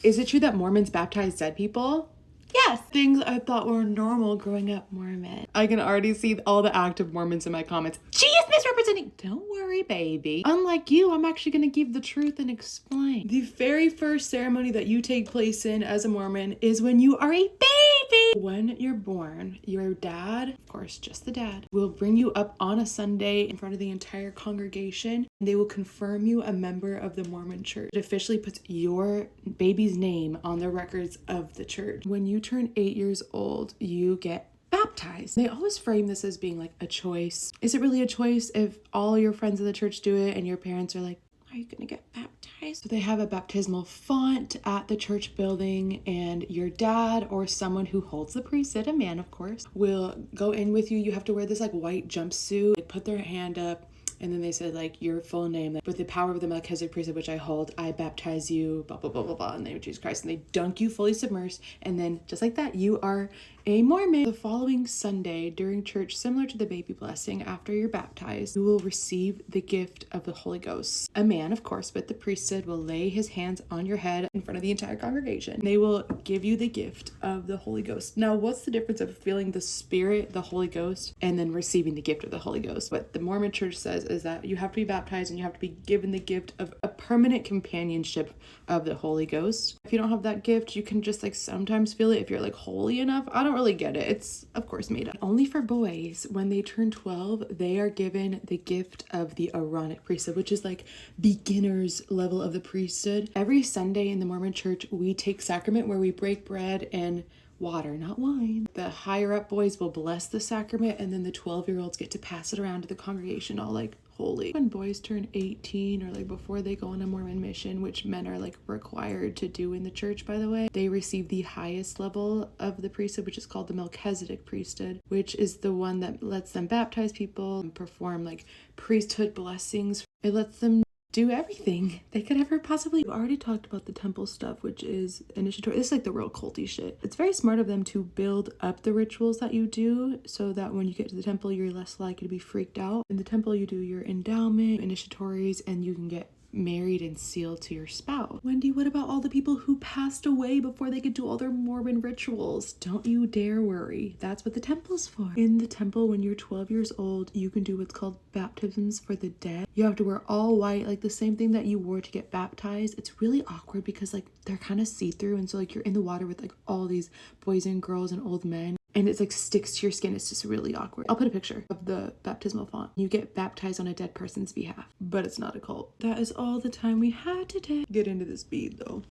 Is it true that Mormons baptize dead people? Yes, things I thought were normal growing up Mormon. I can already see all the active Mormons in my comments. She is misrepresenting. Don't worry, baby. Unlike you, I'm actually going to give the truth and explain. The very first ceremony that you take place in as a Mormon is when you are a baby. When you're born, your dad, of course, just the dad, will bring you up on a Sunday in front of the entire congregation. They will confirm you a member of the Mormon church. It officially puts your baby's name on the records of the church. When you turn 8 years old, you get baptized. They always frame this as being like a choice. Is it really a choice if all your friends in the church do it and your parents are like, are you gonna get baptized? So they have a baptismal font at the church building, and your dad or someone who holds the priesthood, a man of course, will go in with you. You have to wear this like white jumpsuit, like put their hand up, and then they said like your full name, like, with the power of the Melchizedek priesthood which I hold, I baptize you, blah blah blah blah blah, in the name of Jesus Christ, and they dunk you fully submersed, and then just like that you are a Mormon. The following Sunday during church, similar to the baby blessing, after you're baptized, you will receive the gift of the Holy Ghost. A man, of course, with the priesthood will lay his hands on your head in front of the entire congregation. They will give you the gift of the Holy Ghost. Now, what's the difference of feeling the Spirit, the Holy Ghost, and then receiving the gift of the Holy Ghost? What the Mormon church says is that you have to be baptized and you have to be given the gift of a permanent companionship of the Holy Ghost. If you don't have that gift, you can just like sometimes feel it if you're like holy enough. I don't really get it. It's of course made up. Only for boys, when they turn 12, they are given the gift of the Aaronic priesthood, which is like beginner's level of the priesthood. Every Sunday in the Mormon church, we take sacrament where we break bread and water, not wine. The higher up boys will bless the sacrament, and then the 12-year-olds get to pass it around to the congregation all like holy. When boys turn 18, or like before they go on a Mormon mission, which men are like required to do in the church, by the way, they receive the highest level of the priesthood, which is called the Melchizedek priesthood, which is the one that lets them baptize people and perform like priesthood blessings. It lets them do everything they could ever possibly. We already talked about the temple stuff, which is initiatory. This is like the real culty shit. It's very smart of them to build up the rituals that you do so that when you get to the temple, you're less likely to be freaked out. In the temple, you do your endowment, initiatories, and you can get married and sealed to your spouse. Wendy, what about all the people who passed away before they could do all their Mormon rituals? Don't you dare worry. That's what the temple's for. In the temple, when you're 12 years old, you can do what's called baptisms for the dead. You have to wear all white, like the same thing that you wore to get baptized. It's really awkward because like they're kind of see-through, and so like you're in the water with like all these boys and girls and old men, and it's like sticks to your skin. It's just really awkward. I'll put a picture of the baptismal font. You get baptized on a dead person's behalf, but it's not a cult. That is all the time we had today. Get into this bead though.